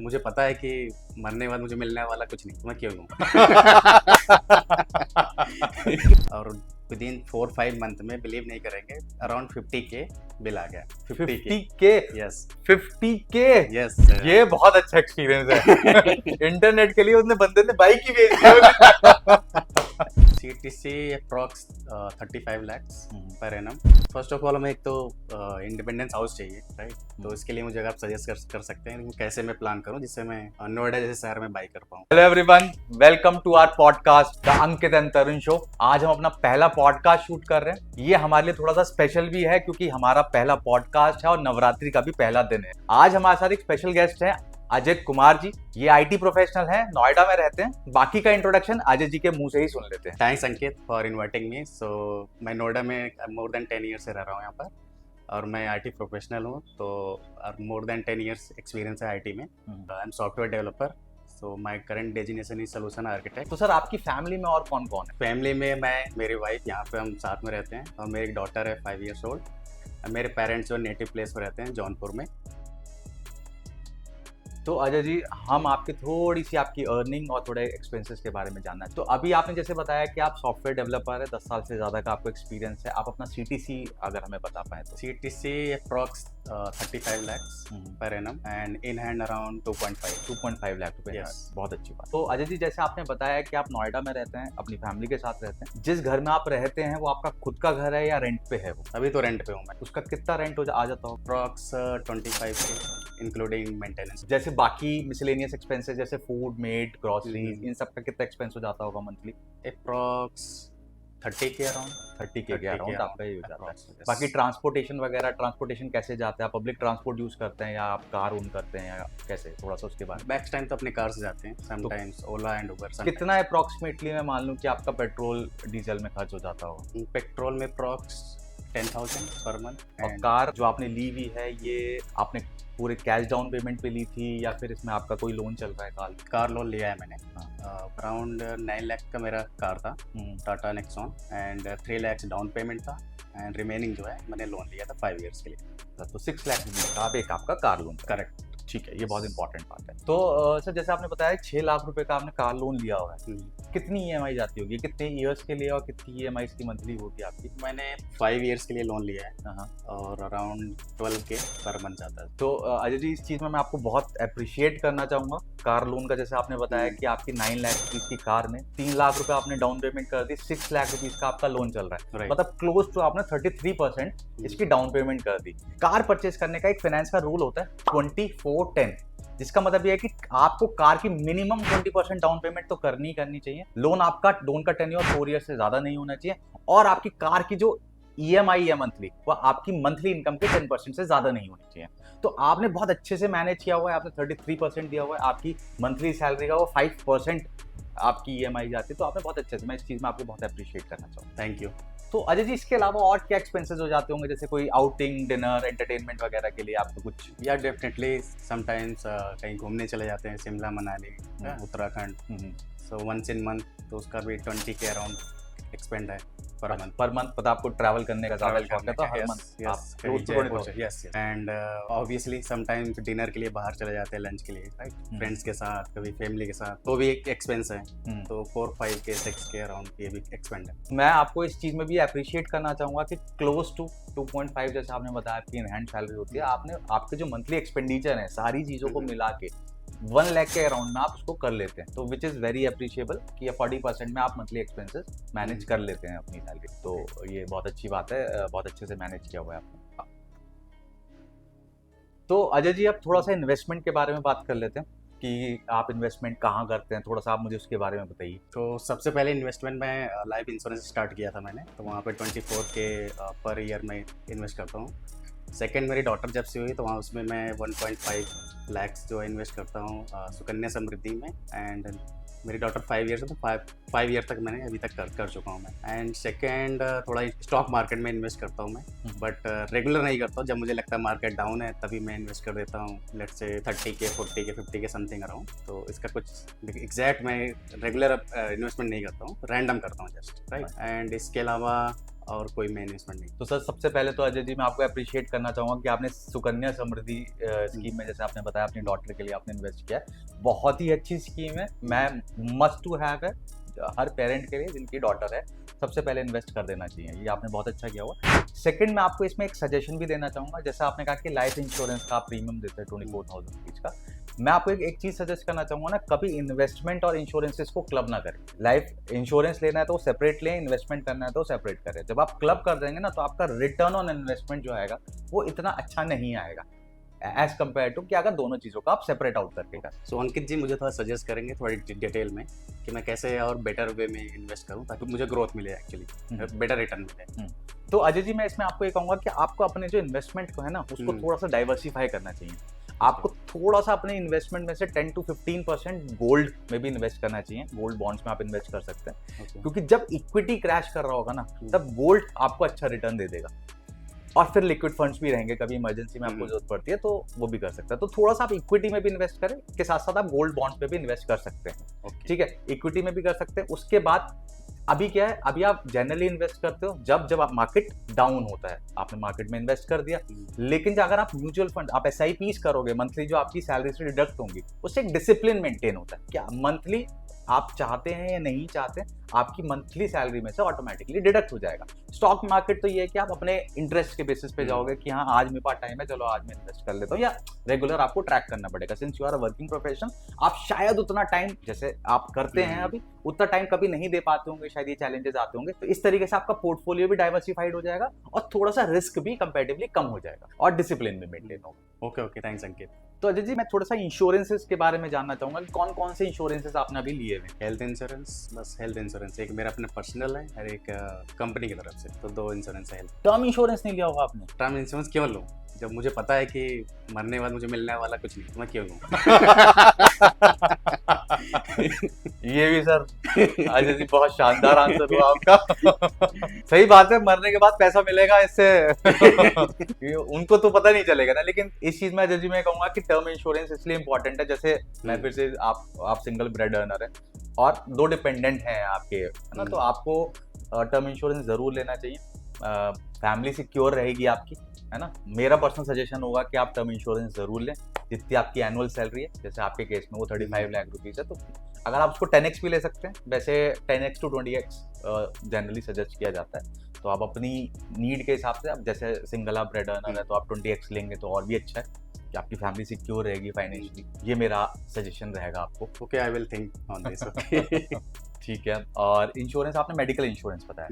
जब मुझे पता है कि मरने के बाद मुझे मिलने वाला कुछ नहीं तो मैं क्यों लूँ। और विद इन 4-5 मंथ में बिलीव नहीं करेंगे अराउंड 50K बिल आ गया। 50K? Yes 50K? यस ये बहुत अच्छा एक्सपीरियंस है। इंटरनेट के लिए उसने बंदे ने बाइक ही बेच दिया। CTC approx 35 lakhs per annum. First of all हमें एक तो इंडिपेंडेंस हाउस चाहिए, राइट? तो इसके लिए मुझे अगर आप सजेस्ट कर सकते हैं कि कैसे मैं प्लान करूं जिससे मैं नोएडा जैसे शहर में बाई कर पाऊं। Hello everyone, welcome to our podcast the Ankit and Tarun show. आज हम अपना पहला पॉडकास्ट शूट कर रहे हैं। ये हमारे लिए थोड़ा सा स्पेशल भी है क्योंकि हमारा पहला पॉडकास्ट है और नवरात्रि का भी पहला दिन है। आज हमारे साथ एक स्पेशल गेस्ट है अजय कुमार जी। ये IT प्रोफेशनल हैं, नोएडा में रहते हैं। बाकी का इंट्रोडक्शन अजय जी के मुंह से ही सुन लेते हैं। Thanks Ankit for inviting me. So मैं नोएडा में मोर देन 10 ईयर्स से रह रहा हूँ यहाँ पर और मैं IT प्रोफेशनल हूँ। तो मोर देन 10 ईयर्स एक्सपीरियंस है IT में। I am software developer. So my current designation is solution architect. तो सर आपकी फैमिली में और कौन कौन है? फैमिली में मैं, मेरी वाइफ, यहाँ पे हम साथ में रहते हैं और मेरी एक डॉटर है 5 years ओल्ड। मेरे पेरेंट्स जो नेटिव प्लेस पर रहते हैं जौनपुर में। तो अजय जी, हम आपकी थोड़ी सी आपकी अर्निंग और थोड़े एक्सपेंसेस के बारे में जानना है। तो अभी आपने जैसे बताया कि आप सॉफ्टवेयर डेवलपर है, 10 साल से ज़्यादा का आपको एक्सपीरियंस है। आप अपना CTC अगर हमें बता पाएँ तो। CTC approx 35 lakhs per annum and in hand around 2.5 lakh रुपए। Yes. बहुत अच्छी बात। तो अजय जी, जैसे आपने बताया कि आप नोएडा में रहते हैं, अपनी फैमिली के साथ रहते हैं। जिस घर में आप रहते हैं वो आपका खुद का घर है या रेंट पे है वो? अभी तो रेंट पे हूँ मैं। उसका कितना रेंट आ जाता हो? Approx 25K including maintenance. जैसे बाकी मिसलेनियस एक्सपेंसेस जैसे फूड, मेड, ग्रोसरीज, इन सब का कितना एक्सपेंस हो जाता होगा monthly? Approx 30K around. 30K के अराउंड आपका ये हो जाता है। Yes. बाकी ट्रांसपोर्टेशन वगैरह, ट्रांसपोर्टेशन कैसे जाते हैं? आप पब्लिक ट्रांसपोर्ट यूज करते हैं या आप कार ओन करते हैं या कैसे? थोड़ा सा उसके बारे में। बैक्स टाइम तो अपने कार से जाते हैं, समटाइम्स ओला एंड उबर। कितना अप्रोक्सीमेटली मैं मान लूं कि आपका पेट्रोल डीजल में खर्च हो जाता होगा? पेट्रोल में अप्रॉक्स 10,000 पर मंथ। और कार जो आपने ली हुई है ये आपने पूरे कैश डाउन पेमेंट पे ली थी या फिर इसमें आपका कोई लोन चल रहा है? कार लोन लिया है मैंने। अराउंड 9 लाख का मेरा कार था, Tata Nexon, and 3 lakhs down payment था एंड रिमेनिंग जो है मैंने लोन लिया था 5 years के लिए। तो 6 लाख का आप एक आपका कार लोन। करेक्ट। ठीक है, ये बहुत इंपॉर्टेंट बात है। तो सर जैसे आपने बताया 6 लाख रुपए का आपने कार लोन लिया हुआ है, कितनी EMI जाती होगी? कितने ईयर्स के लिए और कितनी EMI की मंथली होगी आपकी? मैंने 5 years के लिए लोन लिया है और अराउंड 12K पर मंथ जाता है। तो अजय जी, इस चीज़ में मैं आपको बहुत अप्रिशिएट करना चाहूँगा। कार लोन का जैसे आपने बताया कि आपकी 9 लाख रुपीज़ की कार में 3 लाख रुपए आपने डाउन पेमेंट कर दी, 6 लाख रुपीज़ का आपका लोन चल रहा है। मतलब क्लोज टू आपने 33% इसकी डाउन पेमेंट कर दी। कार परचेज करने का एक फाइनेंस का रूल होता है 24-10, जिसका मतलब ये है कि आपको कार की मिनिमम 20% डाउन पेमेंट तो करनी चाहिए। लोन का टेन्योर 4 ईयर से ज्यादा नहीं होना चाहिए और आपकी कार की जो EMI है मंथली, वो आपकी मंथली इनकम के 10% से ज्यादा नहीं होनी चाहिए। तो आपने बहुत अच्छे से मैनेज किया हुआ है। आपने 33% दिया हुआ है। आपकी मंथली सैलरी का वो 5% आपकी EMI जाती है। तो आपने बहुत अच्छे से, मैं इस चीज में आपको बहुत अप्रिशिएट करना चाहूँ। Thank you. तो अजय जी, इसके अलावा और क्या एक्सपेंसेस हो जाते होंगे? जैसे कोई आउटिंग, डिनर, एंटरटेनमेंट वगैरह के लिए आपको कुछ? या डेफिनेटली समटाइम्स कहीं घूमने चले जाते हैं, Shimla, Manali, Uttarakhand. So once in month तो उसका भी 20K अराउंड एक्सपेंड है पर मंथ। पता आपको ट्रैवल करने का ज्यादा शौक है तो हर मंथ आप yes and obviously sometimes dinner के लिए बाहर चले जाते हैं, लंच के लिए, राइट? फ्रेंड्स के साथ, कभी फैमिली के साथ, तो भी एक एक्सपेंस है। तो 4-5K 6K अराउंड ये भी एक्सपेंड है। मैं आपको इस चीज में भी अप्रिशिएट करना चाहूंगा कि क्लोज टू 2.5 जैसे आपने बताया आपकी इन हैंड सैलरी होती है, आपने आपके जो मंथली एक्सपेंडिचर है सारी चीजों को मिला के 1 लाख के अराउंड में आप उसको कर लेते हैं। तो विच इज़ वेरी अप्रिशिएबल कि 40% में आप मंथली एक्सपेंसेस मैनेज कर लेते हैं अपनी सैलरी। तो ये बहुत अच्छी बात है, बहुत अच्छे से मैनेज किया हुआ है आपने। तो अजय जी, अब थोड़ा सा इन्वेस्टमेंट के बारे में बात कर लेते हैं कि आप इन्वेस्टमेंट कहाँ करते हैं, थोड़ा सा आप मुझे उसके बारे में बताइए। तो सबसे पहले इन्वेस्टमेंट में लाइफ इंश्योरेंस स्टार्ट किया था मैंने, तो वहाँ पे 24K पर ईयर में इन्वेस्ट करता हूँ। सेकंड मेरी डॉटर जब से हुई तो वहाँ उसमें मैं 1.5 lakhs जो इन्वेस्ट करता हूँ सुकन्या समृद्धि में। एंड मेरी डॉटर 5 years है तो 5 year तक मैंने अभी तक कर चुका हूँ मैं। एंड सेकंड थोड़ा स्टॉक मार्केट में इन्वेस्ट करता हूँ मैं, बट रेगुलर नहीं करता हूँ। जब मुझे लगता है मार्केट डाउन है तभी मैं इन्वेस्ट कर देता हूँ, let's say 30K 40K 50K something around. तो इसका कुछ एग्जैक्ट मैं रेगुलर इन्वेस्टमेंट नहीं करता हूँ, रैंडम करता हूँ जस्ट, राइट? एंड इसके अलावा और कोई मैं इन्वेस्टमेंट नहीं। तो सर सबसे पहले तो अजय जी मैं आपको अप्रिशिएट करना चाहूँगा कि आपने सुकन्या समृद्धि स्कीम में, जैसे आपने बताया अपनी डॉटर के लिए आपने इन्वेस्ट किया है, बहुत ही अच्छी स्कीम है। मैं मस्ट टू हैव है हर पेरेंट के लिए जिनकी डॉटर है, सबसे पहले इन्वेस्ट कर देना चाहिए, ये आपने बहुत अच्छा किया हुआ। सेकंड मैं आपको इसमें एक सजेशन भी देना चाहूँगा, जैसा आपने कहा कि लाइफ इंश्योरेंस का आप प्रीमियम देते हैं 24,000 रुपीज़ का, मैं आपको एक चीज़ सजेस्ट करना चाहूँगा ना, कभी इन्वेस्टमेंट और इंश्योरेंसेस को क्लब ना करें। लाइफ इंश्योरेंस लेना है तो सेपरेट लें, इन्वेस्टमेंट करना है तो सेपरेट करें। जब आप क्लब कर देंगे ना तो आपका रिटर्न ऑन इन्वेस्टमेंट जो आएगा वो इतना अच्छा नहीं आएगा एज कम्पेयर टू कि अगर दोनों चीज़ों का आप सेपरेट आउट करके करें। सो अंकित जी मुझे थोड़ा सजेस्ट करेंगे थोड़ी डिटेल में कि मैं कैसे और बेटर वे में इन्वेस्ट करूं ताकि मुझे ग्रोथ मिले, एक्चुअली बेटर रिटर्न मिले। तो अजय जी मैं इसमें आपको ये कहूँगा कि आपको अपने जो इन्वेस्टमेंट को है ना उसको थोड़ा सा डाइवर्सिफाई करना चाहिए। आपको थोड़ा सा अपने इन्वेस्टमेंट में से 10 to 15% गोल्ड में भी इन्वेस्ट करना चाहिए। गोल्ड बॉन्ड्स में आप इन्वेस्ट कर सकते हैं, क्योंकि जब इक्विटी क्रैश कर रहा होगा ना तब गोल्ड आपको अच्छा रिटर्न दे देगा। और फिर लिक्विड फंड्स भी रहेंगे, कभी इमरजेंसी में आपको जरूरत पड़ती है तो वो भी कर सकते हैं। तो थोड़ा सा आप इक्विटी में भी इन्वेस्ट करें, के साथ साथ आप गोल्ड बॉन्ड्स पे भी इन्वेस्ट कर सकते हैं। ठीक है, इक्विटी में भी कर सकते हैं। उसके बाद अभी क्या है, अभी आप जनरली इन्वेस्ट करते हो जब आप मार्केट डाउन होता है, आपने मार्केट में इन्वेस्ट कर दिया। लेकिन अगर आप म्यूचुअल फंड, आप SIPs करोगे मंथली, जो आपकी सैलरी से डिडक्ट होंगी, उससे एक डिसिप्लिन मेंटेन होता है। क्या मंथली आप चाहते हैं या नहीं चाहते, आपकी मंथली सैलरी में से ऑटोमेटिकली डिडक्ट हो जाएगा। स्टॉक मार्केट तो ये है कि आप अपने इंटरेस्ट के बेसिस पे जाओगे कि हाँ आज मेरे पास टाइम है, चलो आज मैं इन्वेस्ट कर लेता हूँ, या रेगुलर आपको ट्रैक करना पड़ेगा। Since you are a working profession, आप शायद उतना टाइम जैसे आप करते हैं अभी, उतना टाइम कभी नहीं दे पाते होंगे, शायद ये चैलेंजेस आते होंगे। तो इस तरीके से आपका पोर्टफोलियो भी डाइवर्सिफाइड हो जाएगा और थोड़ा सा रिस्क भी कंपैरेटिवली कम हो जाएगा और डिसिप्लिन भी मेंटेन होगा। ओके, थैंक्स अंकित। तो अजय जी मैं थोड़ा सा इंश्योरेंसेस के बारे में जानना चाहूंगा कि कौन कौन से इंश्योरेंसेस आपने अभी लिए हुए? हेल्थ इंश्योरेंस, बस हेल्थ इंश्योरेंस एक मेरा अपने पर्सनल है और एक कंपनी की तरफ से, तो 2 इंश्योरेंस है। हेल्थ टर्म इंश्योरेंस नहीं लिया होगा आपने? टर्म इंश्योरेंस क्यों लूँ जब मुझे पता है कि मरने के बाद मुझे मिलने वाला कुछ नहीं, तो मैं क्यों लूँ? ये भी सर अजय जी बहुत शानदार आंसर हुआ आपका। सही बात है, मरने के बाद पैसा मिलेगा इससे उनको तो पता नहीं चलेगा ना। लेकिन इस चीज में अजय जी मैं कहूंगा कि टर्म इंश्योरेंस इसलिए इंपॉर्टेंट है, जैसे मैं फिर से आप सिंगल ब्रेड अर्नर है और 2 डिपेंडेंट हैं आपके, है ना, तो आपको टर्म इंश्योरेंस जरूर लेना चाहिए। फैमिली सिक्योर रहेगी आपकी, है ना। मेरा पर्सनल सजेशन होगा कि आप टर्म इंश्योरेंस जरूर लें। जितनी आपकी एनुअल सैलरी है, जैसे आपके केस में वो 35 लाख रुपीज़ है, तो अगर आप उसको 10x भी ले सकते हैं, वैसे 10x to 20x generally suggest किया जाता है। तो आप अपनी नीड के हिसाब से, आप जैसे सिंगल आप ब्रेड अर्नर है तो आप 20x लेंगे तो और भी अच्छा है कि आपकी फैमिली सिक्योर रहेगी फाइनेंशियली। ये मेरा सजेशन रहेगा आपको। Okay, I will think on this. Okay ठीक है। और इंश्योरेंस आपने मेडिकल इंश्योरेंस बताया?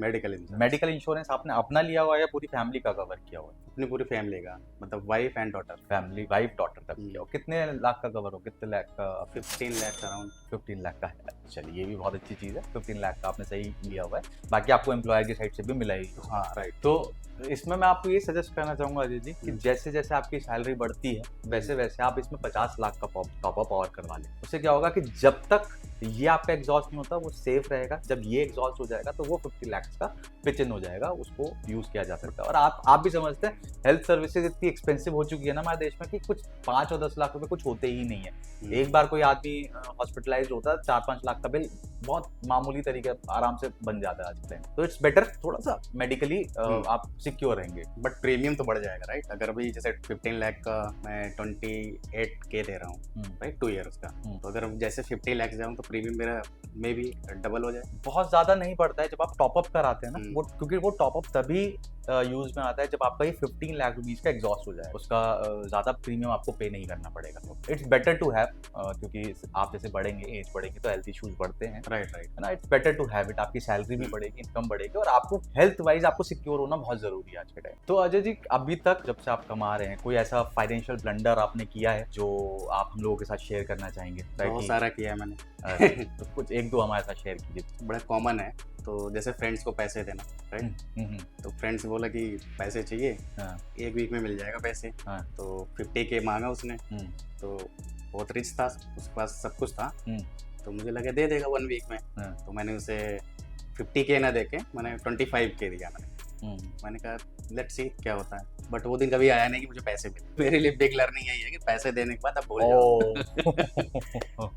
मेडिकल इंश्योरेंस आपने अपना लिया हुआ है या पूरी फैमिली का कवर किया हुआ है? अपनी पूरी फैमिली का, मतलब wife and daughter. Family, wife daughter तक किया हो। कितने लाख का कवर हो, कितने लाख का? 15 लाख अराउंड। 15 लाख का है। चलिए ये भी बहुत अच्छी चीज़ है, 15 लाख का आपने सही लिया हुआ है। बाकी आपको एम्प्लॉयर की साइड से भी मिला ही। हाँ राइट। तो इसमें मैं आपको ये सजेस्ट करना चाहूँगा अजय जी कि जैसे जैसे आपकी सैलरी बढ़ती है वैसे वैसे आप इसमें 50 लाख का टॉप अप और करवा लें। उससे क्या होगा कि जब तक ये आपका एग्जॉस्ट नहीं होता वो सेफ रहेगा। जब ये एग्जॉस्ट हो जाएगा तो वो 50 लाख का पिच इन हो जाएगा, उसको यूज किया जा सकता है। और आप भी समझते हैं हेल्थ सर्विसेज इतनी एक्सपेंसिव हो चुकी है ना हमारे देश में कि कुछ 5 और 10 लाख रुपए कुछ होते ही नहीं है। एक बार कोई आदमी हॉस्पिटलाइज होता है 4-5 लाख का बिल बहुत मामूली तरीके आराम से बन जाता है आज के टाइम। तो इट्स बेटर थोड़ा सा मेडिकली आप सिक्योर रहेंगे। बट प्रीमियम तो बढ़ जाएगा राइट। अगर अभी जैसे 15 लाख का मैं 28K दे रहा हूँ राइट 2 ईयर्स का, तो अगर जैसे 50 लाख जाऊँ तो प्रीमियम मेरा मे भी डबल हो जाए। बहुत ज्यादा नहीं पड़ता है जब आप टॉपअप कराते हैं ना, वो क्योंकि वो टॉपअप तभी यूज में आता है जब आपका ये 15 लाख रुपीज का एग्जॉस्ट हो जाए। उसका ज्यादा प्रीमियम आपको पे नहीं करना पड़ेगा। इट्स बेटर टू हैव, क्योंकि आप जैसे बढ़ेंगे, एज बढ़ेगी तो हेल्थ इश्यूज बढ़ते हैं। राइट है ना। It's better to have it. आपकी सैलरी भी बढ़ेगी, इनकम बढ़ेगी और आपको हेल्थ वाइज आपको सिक्योर होना बहुत जरूरी है आज के टाइम। तो अजय जी अभी तक जब से आप कमा रहे हैं कोई ऐसा फाइनेंशियल ब्लंडर आपने किया है जो आप हम लोगों के साथ शेयर करना चाहेंगे? बहुत सारा किया है मैंने। तो कुछ 1-2 हमारे साथ शेयर कीजिए। बड़ा कॉमन है। तो जैसे फ्रेंड्स को पैसे देना राइट। तो फ्रेंड्स बोला कि पैसे चाहिए, 1 वीक में मिल जाएगा पैसे। तो 50K मांगा उसने, तो बहुत रिच था, उसके पास सब कुछ था, तो मुझे लगा दे देगा 1 वीक में। तो मैंने उसे 50K ना देके मैंने 25K दिया। मैंने कहा लेट्स सी क्या होता है। बट वो दिन कभी आया नहीं कि मुझे पैसे मिले। मेरे लिए बिग लर्निंग यही है कि पैसे देने के बाद आप भूल जाओ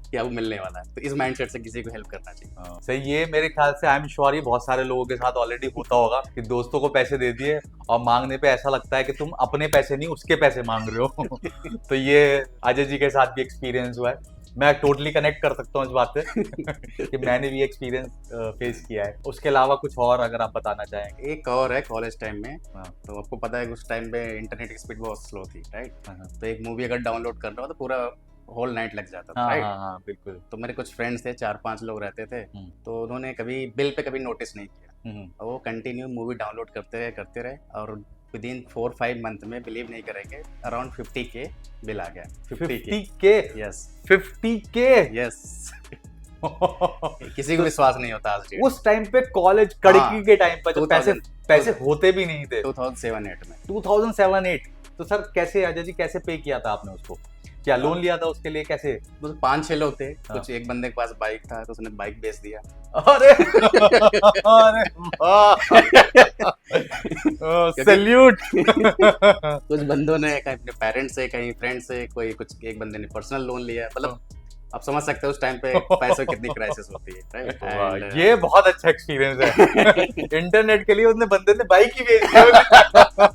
कि अब मिलने वाला है। तो इस माइंडसेट से किसी को हेल्प करना चाहिए। सही, ये मेरे ख्याल से आई एम श्योर ये बहुत सारे लोगों के साथ ऑलरेडी होता होगा कि दोस्तों को पैसे दे दिए और मांगने पे ऐसा लगता है कि तुम अपने पैसे नहीं उसके पैसे मांग रहे हो। तो ये अजय जी के साथ भी एक्सपीरियंस हुआ है। मैं टोटली कनेक्ट कर सकता हूँ इस बात से कि मैंने भी एक्सपीरियंस फेस किया है। उसके अलावा कुछ और अगर आप बताना चाहेंगे? एक और है कॉलेज टाइम में। हाँ। तो आपको पता है उस टाइम पे इंटरनेट की स्पीड बहुत स्लो थी, राइट? हाँ। तो एक मूवी अगर डाउनलोड करना हो तो पूरा होल नाइट लग जाता था, हाँ, राइट? हाँ, बिल्कुल। तो मेरे कुछ फ्रेंड्स थे, 4-5 लोग रहते थे। तो उन्होंने कभी बिल पे कभी नोटिस नहीं किया और वो कंटिन्यू मूवी डाउनलोड करते रहे और विदिन 4-5 मंथ में, बिलीव नहीं करेंगे, अराउंड 50K बिल आ गया। 50K? Yes, 50K? यस। किसी को विश्वास नहीं होता आज उस टाइम पे कॉलेज कड़की के टाइम पर जब पैसे होते भी नहीं थे, 2007-8 में। 2007-8। तो सर कैसे अजय जी कैसे पे किया था आपने उसको? क्या लोन लिया था उसके लिए? कैसे? 5-6 लोग थे। कुछ एक बंदे के पास बाइक था तो उसने बाइक बेच दिया। अरे सैल्यूट। कुछ बंदों ने कहीं अपने पेरेंट्स से, कहीं फ्रेंड से, कोई कुछ एक बंदे ने पर्सनल लोन लिया। मतलब आप समझ सकते हो उस टाइम पे पैसों की कितनी क्राइसिस होती है, राइट? ये बहुत अच्छा एक्सपीरियंस है। इंटरनेट के लिए उसने बंदे ने बाइक ही बेच दिया।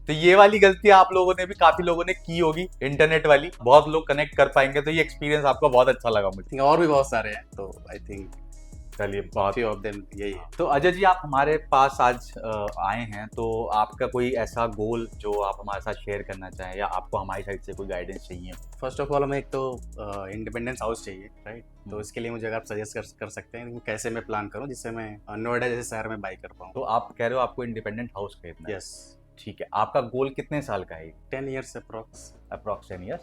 तो ये वाली गलती आप लोगों ने भी, काफी लोगों ने की होगी, इंटरनेट वाली। बहुत लोग कनेक्ट कर पाएंगे। तो ये एक्सपीरियंस आपका बहुत अच्छा लगा मुझे। और भी बहुत सारे हैं, तो आई थिंक चलिए बहुत फ्यू ऑफ देम यही है। तो अजय जी आप हमारे पास आज आए हैं, तो आपका कोई ऐसा गोल जो आप हमारे साथ शेयर करना चाहें या आपको हमारी साइड से कोई गाइडेंस चाहिए? फर्स्ट ऑफ ऑल हमें एक तो इंडिपेंडेंस हाउस चाहिए, राइट? तो इसके लिए मुझे अगर आप सजेस्ट कर सकते हैं कि कैसे मैं प्लान करूं जिससे मैं नोएडा जैसे शहर में बाई कर पाऊं। तो आप कह रहे हो आपको इंडिपेंडेंट हाउस खरीदना है? यस। ठीक है, आपका गोल कितने साल का है? 10 ईयर्स अप्रॉक्स 10 ईयर्स।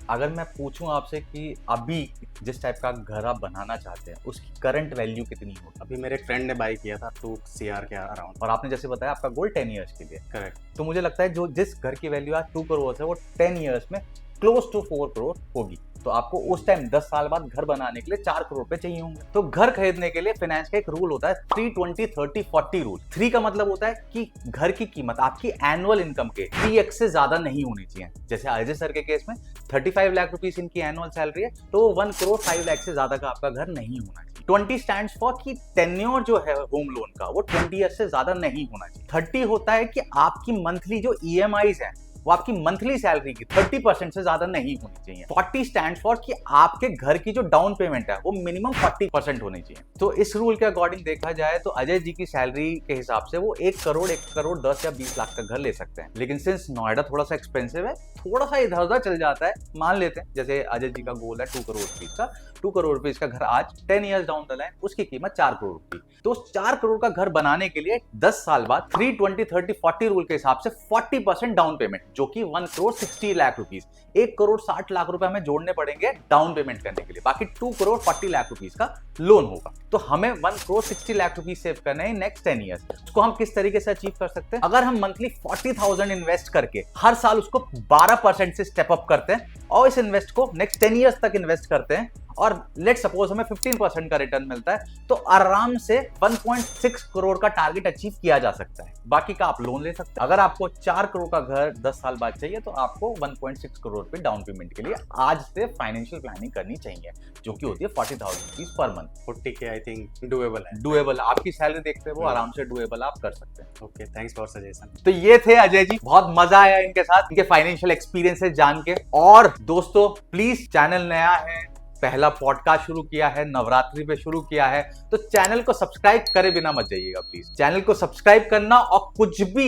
अगर मैं पूछूं आपसे कि अभी जिस टाइप का घर आप बनाना चाहते हैं उसकी करंट वैल्यू कितनी होगी? अभी मेरे एक फ्रेंड ने बाई किया था 2 CR के अराउंड। और आपने जैसे बताया आपका गोल 10 ईयर्स के लिए। करेक्ट। तो मुझे लगता है जो जिस घर की वैल्यू आज 2 करोड़ है वो 10 ईयर्स में क्लोज टू 4 करोड़ होगी। तो आपको उस टाइम 10 साल बाद घर बनाने के लिए 4 करोड़ रुपए चाहिए होंगे। तो घर खरीदने के लिए फाइनेंस का एक रूल होता है 3-20-30-40 रूल। 3 का मतलब होता है कि घर की कीमत आपकी एनुअल इनकम के 3x से ज्यादा नहीं होनी चाहिए। जैसे अजय सर के केस में 35 लाख रुपीस इनकी एनुअल सैलरी है, तो 1 करोड़ 5 लाख से ज्यादा का आपका घर नहीं होना चाहिए। 20 स्टैंड्स फॉर कि टेन्योर जो है होम लोन का वो 20 ईयर्स से ज्यादा नहीं होना चाहिए। 30 होता है कि आपकी मंथली जो EMIs है वो आपकी मंथली सैलरी की 30% से ज्यादा नहीं होनी चाहिए। 40 स्टैंड फॉर कि आपके घर की जो डाउन पेमेंट है वो मिनिमम 40% होनी चाहिए। तो इस रूल के अकॉर्डिंग देखा जाए तो अजय जी की सैलरी के हिसाब से वो 1 करोड़ 10 या 20 लाख का घर ले सकते हैं। लेकिन सिंस नोएडा थोड़ा सा एक्सपेंसिव है, थोड़ा सा इधर उधर चल जाता है, मान लेते हैं जैसे अजय जी का गोल है 2 करोड़ रुपीज का। 2 करोड़ रुपीज का घर आज 10 ईयर्स डाउन द लाइन उसकी कीमत 4 करोड़ रुपीज। तो उस 4 करोड़ का घर बनाने के लिए 10 साल बाद 3-20-30-40 रूल के हिसाब से 40% डाउन पेमेंट, जो कि 1 करोड़ 60 लाख रुपीज, 1 करोड़ 60 लाख रुपए हमें जोड़ने पड़ेंगे डाउन पेमेंट करने के लिए। बाकी 2 करोड़ 40 लाख रुपीज का लोन होगा। तो हमें 1 करोड़ 60 लाख रुपीज सेव करना है नेक्स्ट 10 ईयर्स। उसको हम किस तरीके से अचीव कर सकते हैं? अगर हम मंथली 40,000 इन्वेस्ट करके हर साल उसको 12% से स्टेप अप करते हैं और इस इन्वेस्ट को नेक्स्ट 10 ईयर्स तक इन्वेस्ट करते हैं और लेट सपोज हमें 15% का रिटर्न मिलता है, तो आराम से 1.6 करोड़ का टारगेट अचीव किया जा सकता है। बाकी का आप लोन ले सकते हैं। अगर आपको 4 करोड़ का घर 10 साल बाद चाहिए तो आपको 1.6 करोड़ रुपए डाउन पेमेंट के लिए आज से फाइनेंशियल प्लानिंग करनी चाहिए, जो कि होती है 40,000 rupees per month. 40K I think doable है। डुएबल, आपकी सैलरी देखते हैं वो आराम से डुएबल आप कर सकते हैं। Okay, thanks for suggestion. तो ये थे अजय जी, बहुत मजा आया इनके साथ, इनके फाइनेंशियल एक्सपीरियंसेस जान के। और दोस्तों प्लीज, चैनल नया है, पहला पॉडकास्ट शुरू किया है, नवरात्रि पे शुरू किया है, तो चैनल को सब्सक्राइब करे बिना मत जाइएगा प्लीज। चैनल को सब्सक्राइब करना और कुछ भी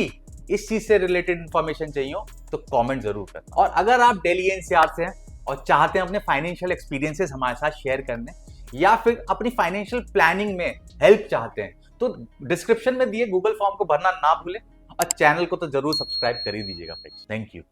इस चीज से रिलेटेड इंफॉर्मेशन चाहिए हो तो कमेंट जरूर करना। और अगर आप दिल्ली NCR से हैं और चाहते हैं अपने फाइनेंशियल एक्सपीरियंसेस हमारे साथ शेयर करने या फिर अपनी फाइनेंशियल प्लानिंग में हेल्प चाहते हैं, तो डिस्क्रिप्शन में दिए गूगल फॉर्म को भरना ना भूलें और चैनल को तो जरूर सब्सक्राइब कर ही दीजिएगा। Thank you.